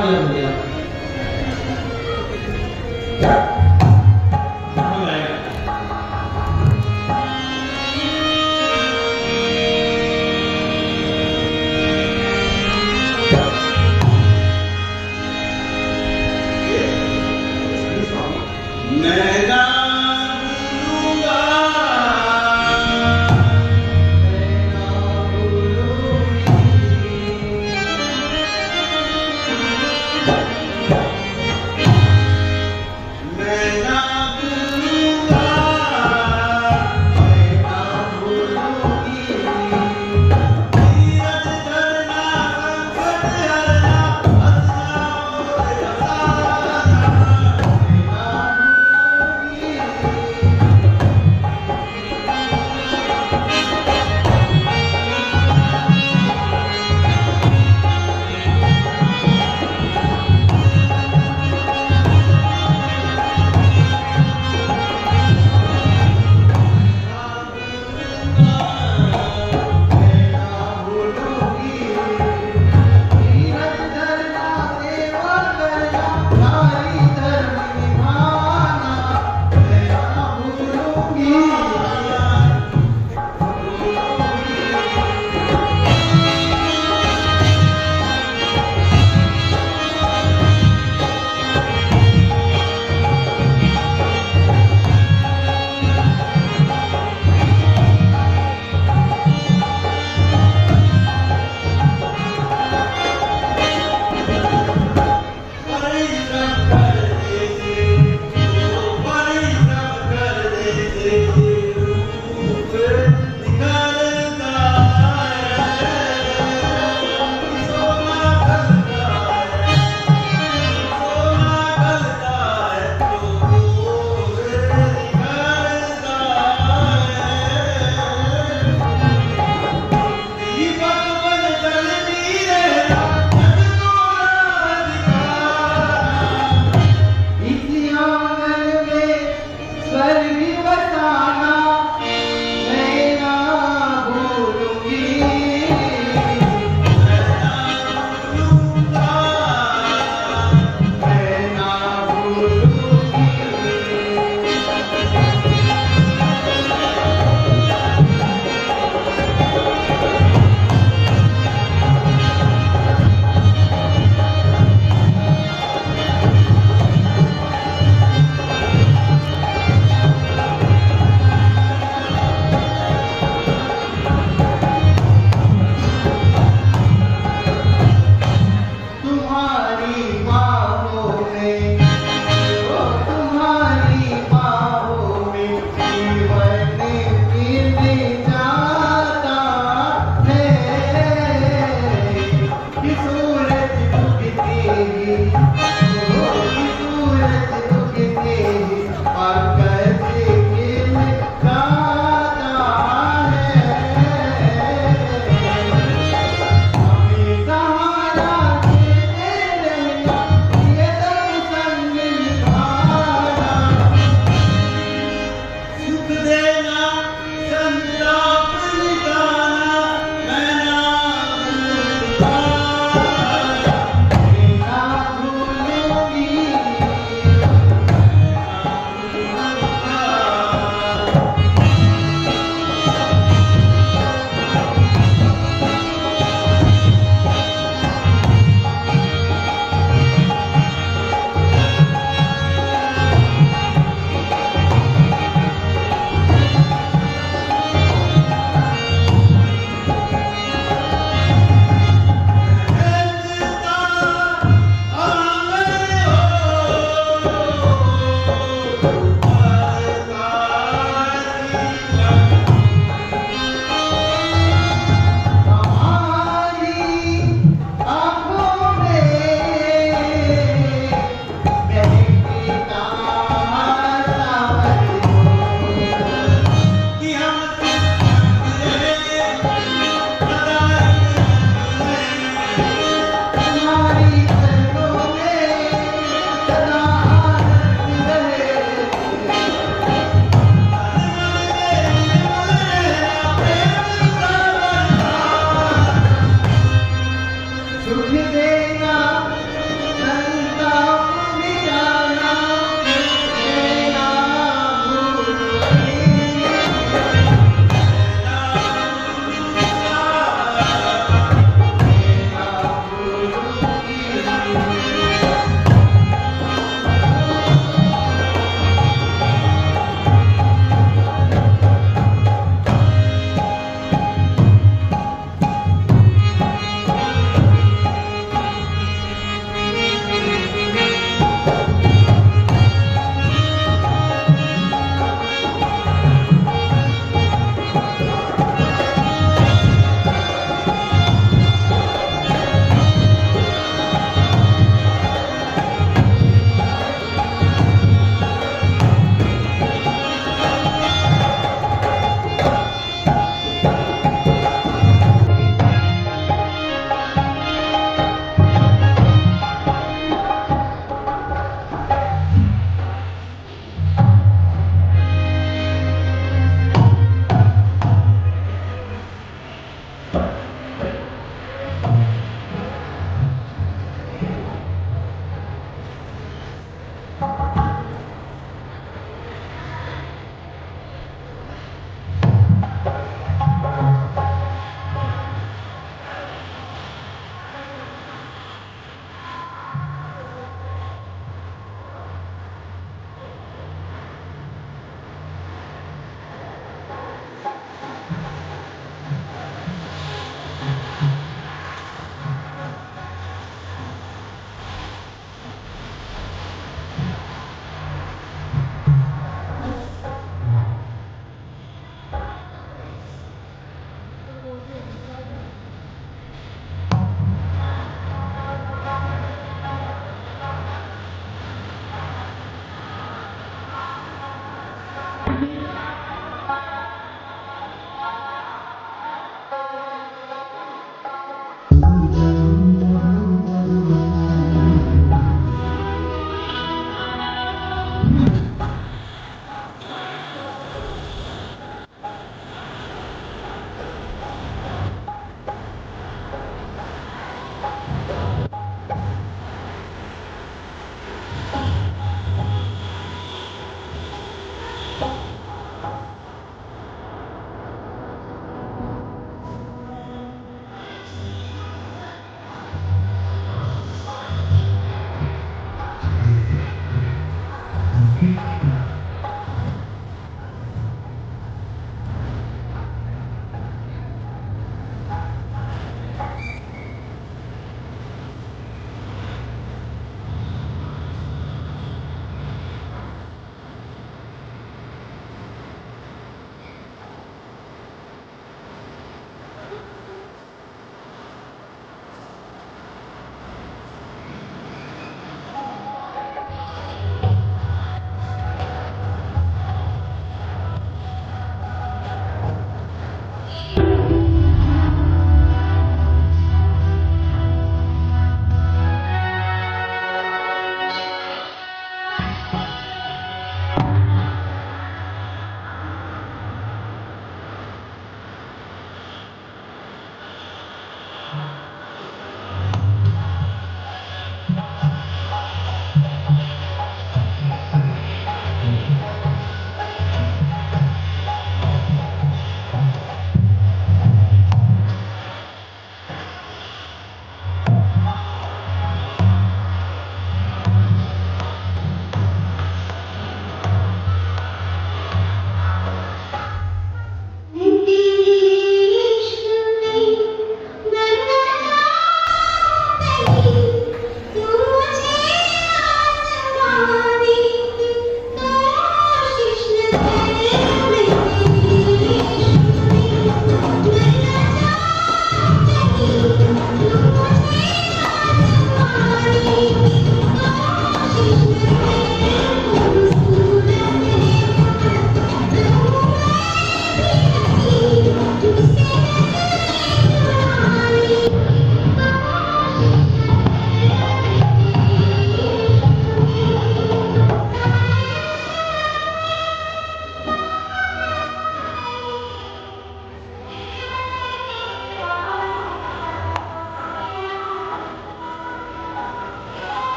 गया भैया।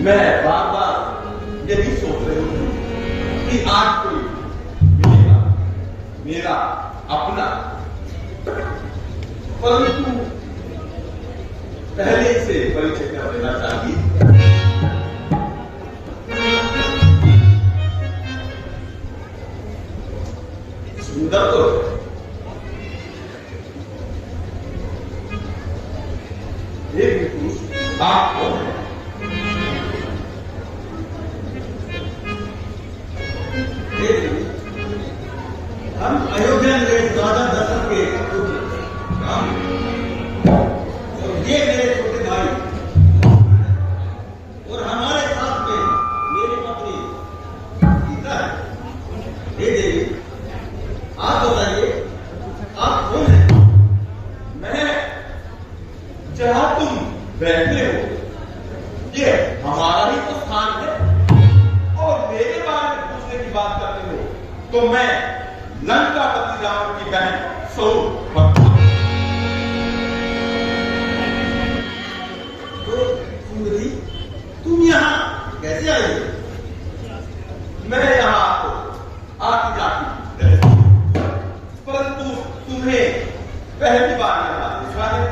मैं बार बार यही सोच रही हूँ कि आज कोई मिलेगा, मेरा अपना, परंतु पहले से परिचय कर देना चाहिए। सुंदर तो एक पुरुष आप कौन है? हम अयोध्या नरेश राजा दशरथ के पुत्र राम, और ये मेरे छोटे भाई, और हमारे साथ में मेरी पत्नी सीता है। हे देवी, आप बताइए आप कौन हैं? मैं जहां तुम बैठे हो ये हमारा ही तो स्थान है, और मेरे बारे में पूछने की बात करते हो तो मैं लंकापति रावण की बहन स्वरूप। तो सुंदरी, तुम यहाँ कैसे आई? मैं यहां तो आती जाती रहती हूं, परंतु तुम्हें पहली बार यहाँ देखा है।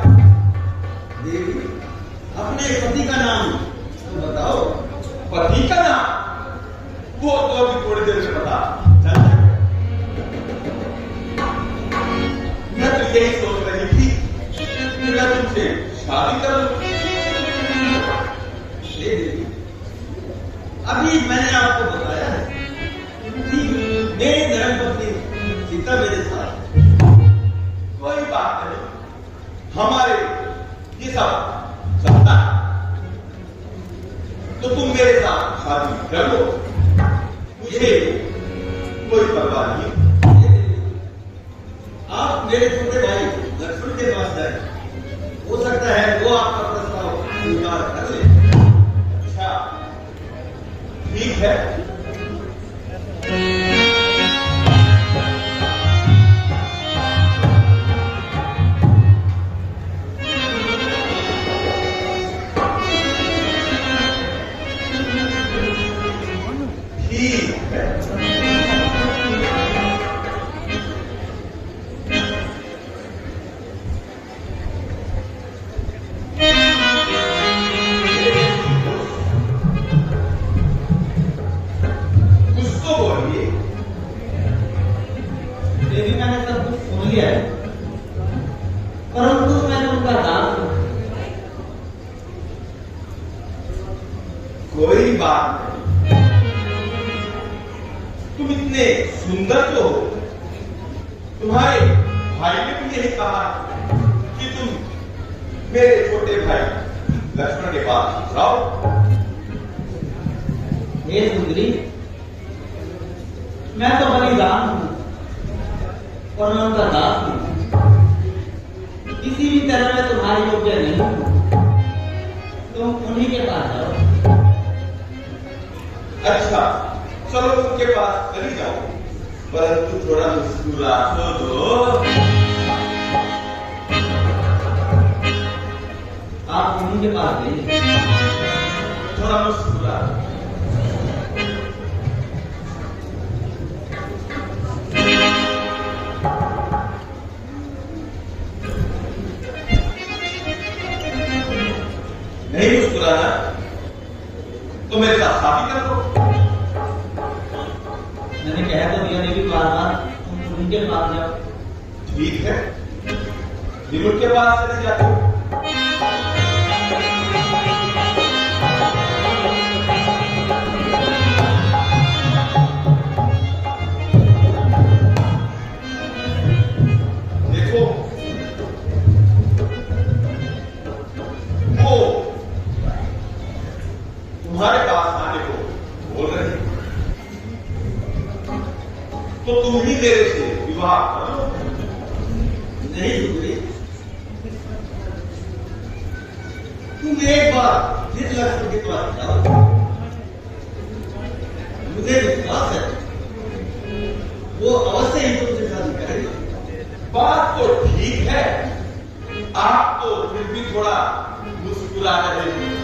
देवी, अपने पति का नाम तो बताओ। पति का नाम वो तो अभी थोड़ी देर में पता चल जाएगा। मैं तो यही सोच रही थी कि मैं तुमसे शादी कर लूं। देवी, अभी मैंने आपको बताया है कि मेरी धर्मपत्नी सीता मेरे साथ। कोई बात नहीं, हमारे ये सब चलता है, तो तुम मेरे साथ शादी कर लो, मुझे कोई परवाह नहीं। आप मेरे छोटे भाई लक्ष्मण के पास जाए, हो सकता है वो आपका प्रस्ताव स्वीकार कर ले। अच्छा, ठीक है। ठीक है। कुछ तो बोलिए। देवी, मैंने सब कुछ सुन लिया है, परंतु मैंने उनका दास हूं। कोई बात नहीं, तुम इतने सुंदर तो हो। तुम्हारे भाई ने भी यही कहा कि तुम मेरे छोटे भाई लक्ष्मण के पास जाओ। हे सुंदरी, मैं तो बलिदान हूं और मैं उनका दास हूं। किसी भी तरह में तुम्हारी योग्य नहीं हूं, तुम उन्हीं के पास जाओ। अच्छा, चलो उनके पास चली जाओ, परंतु थोड़ा मुस्कुरा तो दो। आप उन्हीं के पास जाइए। थोड़ा मुस्कुरा। नहीं मुस्कुराना तो मेरे साथ शादी कर दो। मैंने कह तो दिया देवी, बार बार तुम उनके पास जाओ। ठीक है, फिर उनके पास चले जाते हो। देखो, वो तुम्हारे पास आने को बोल रहे हैं, तो तुम ही मेरे से विवाह कर लो। नहीं सुंदरी, तुम एक बार फिर लक्ष्मण के पास जाओ। मुझे विश्वास है वो अवश्य ही तुमसे शादी करेगा। बात तो ठीक है, आप तो फिर भी थोड़ा मुस्कुरा रहे हैं।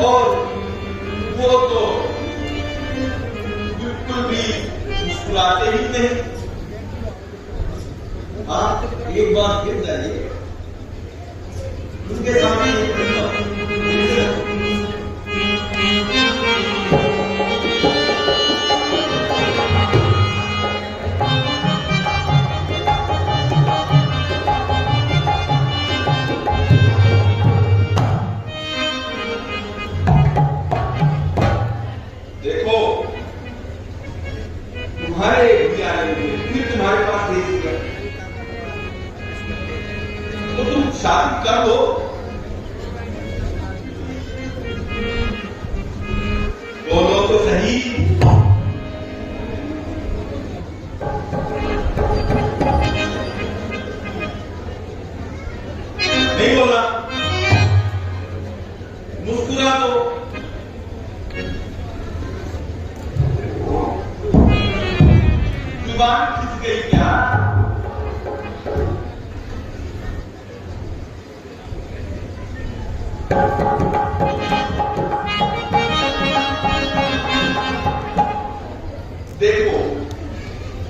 और वो तो बिल्कुल भी मुस्कुराते ही नहीं। हाँ, एक बात फिर जाइए, उनके सामने देखो, तुम्हारे विद्यालय में फिर तुम्हारे पास भेज दिया तो तुम शादी कर लो। बोलो तो सही। नहीं बोला, मुस्कुरा दो। जुबान खिंच गई क्या? देखो,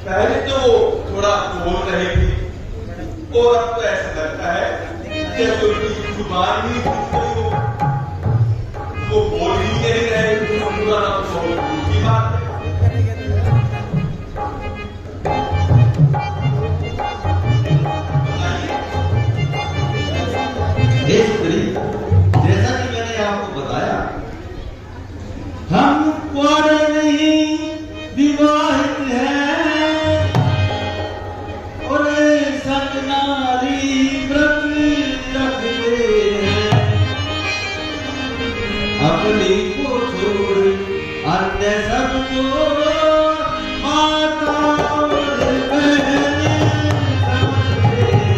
पहले तो वो थोड़ा बोल रही थी और अब तो ऐसा लगता है जैसे उनकी जुबान ही खिंच गई हो। वो बोल ही नहीं रहे, पूरा ना तो बहुत दूर बात है। जैसा कि मैंने आपको बताया, हम कुंवारे नहीं विवाहित हैं और संग नारी व्रत रखते हैं। अपनी को छोड़ अन्य सबको माता और बहनें समझते हैं।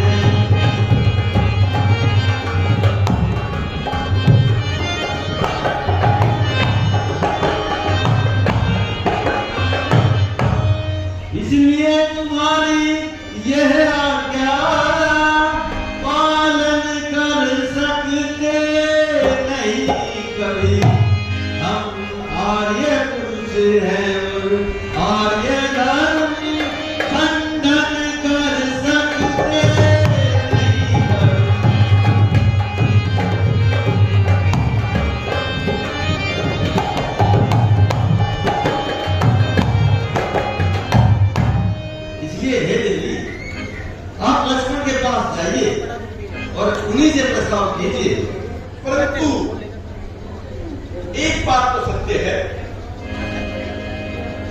इसलिए तुम्हारी यह आज्ञा पालन कर सकते नहीं कभी। हम आर्य पुरुष हैं और आर्य धर्म खंडन कर सकते नहीं कभी। इसलिए हे देवी, आप लक्ष्मण के पास जाइए और उन्हीं से प्रस्ताव कीजिए। परंतु एक बात तो सत्य है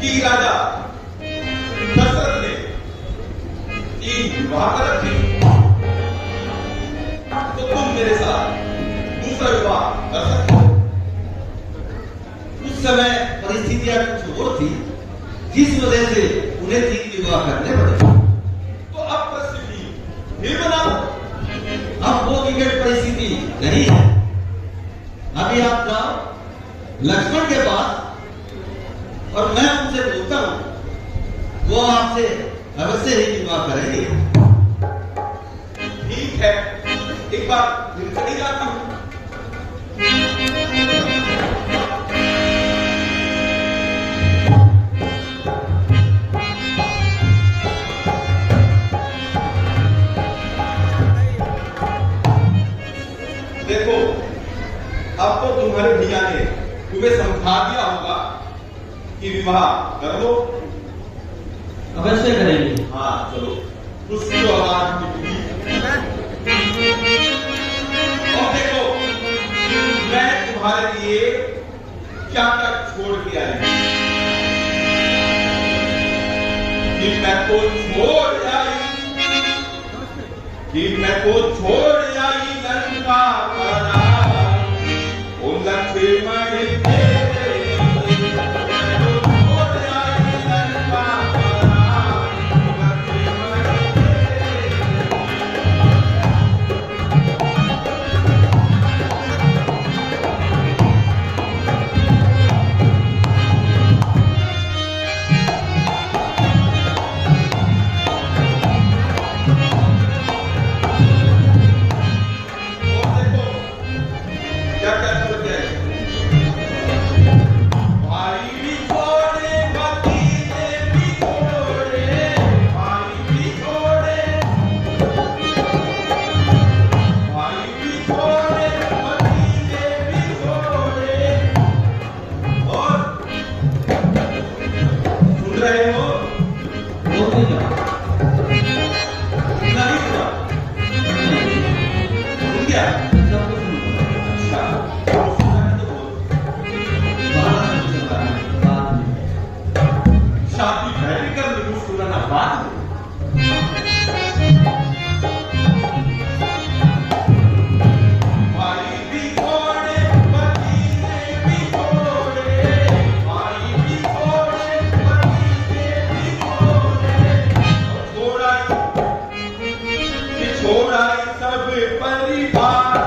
कि राजा दशरथ ने 3 विवाह कर रखे, तो तुम मेरे साथ दूसरा विवाह कर सकते हो। उस समय परिस्थितियां कुछ और थी, जिस वजह से उन्हें 3 विवाह करने पड़े। तो अब परिस्थिति फिर बनाओ। अब वो विकट परिस्थिति नहीं है। अभी आप जाओ लक्ष्मण के पास और मैं उनसे बोलता हूं, वो आपसे अवश्य ही विवाह करेंगे। ठीक है, एक बार फिर चली जाती हूँ। देखो, अब तो तुम्हारे भैया ने तुम्हें समझा दिया होगा कि विवाह कर लो। अवश्य करेंगे। हाँ चलो, उसकी तो आवाज निकली। और देखो, मैं तुम्हारे लिए क्या क्या छोड़ के आई। कि मैं को छोड़ आई, कि मैं को छोड़ आई लंका परा, ओ लक्ष्मण छोड़ा सब परिवार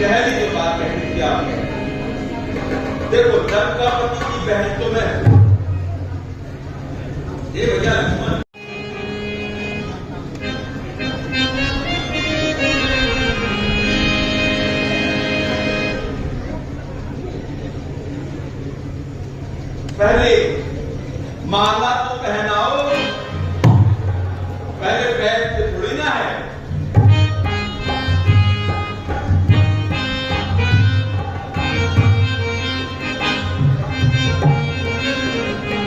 पहली जो बात कहनी थी आपने, देखो जब का पति की बहन तो मैं हूं। ये भैया लक्ष्मण पहले माला तो पहनाओ, पहले पैर से थोड़ी ना है।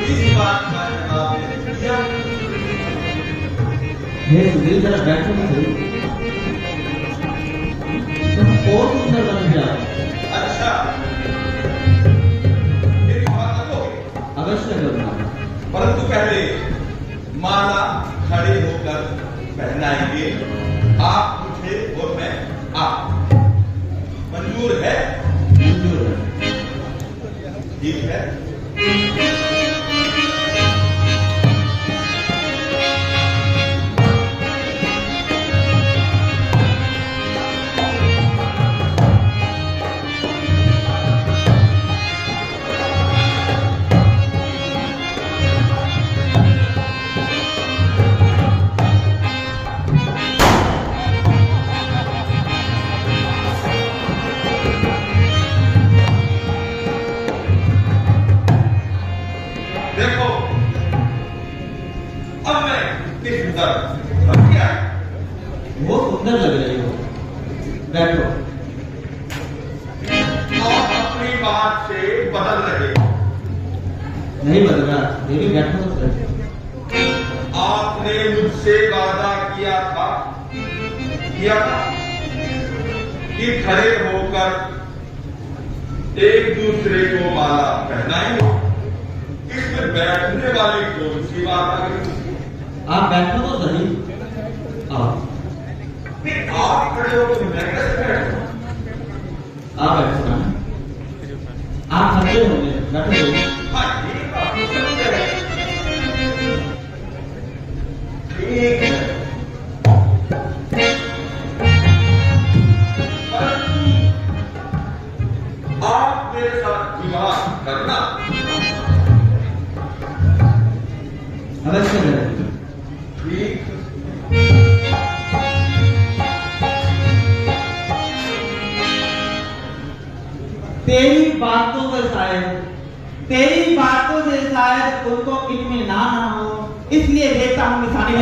इस बात का जवाब नहीं दिया। ये सुधीर जरा बैठो ना सही। तुम और सुंदर बन गया। अच्छा, मेरी बात रखोगे? अवश्य करना। परंतु पहले माला खड़े होकर पहनाएंगे, आप मुझे और मैं आप। मंजूर है? मंजूर है। ठीक है। बात से बदल रहे नहीं बदल रहा, ये भी बैठो तो सही। आपने मुझसे वादा किया था कि खड़े होकर एक दूसरे को माला पहनाएंगे। इसमें बैठने वाली कौन सी बात आ गई? आप बैठो तो सही। आप खड़े हो तो मैं कैसे बैठूं? आप बैठो ना, आप खड़े होंगे, बैठो। हाँ, ये बात तो सही है। ठीक है, आप मेरे साथ विवाह करना। अवश्य करें। ठीक, तेरी बातों से शायद उनको इत्मीनान ना हो, इसलिए देता हूँ निशानी।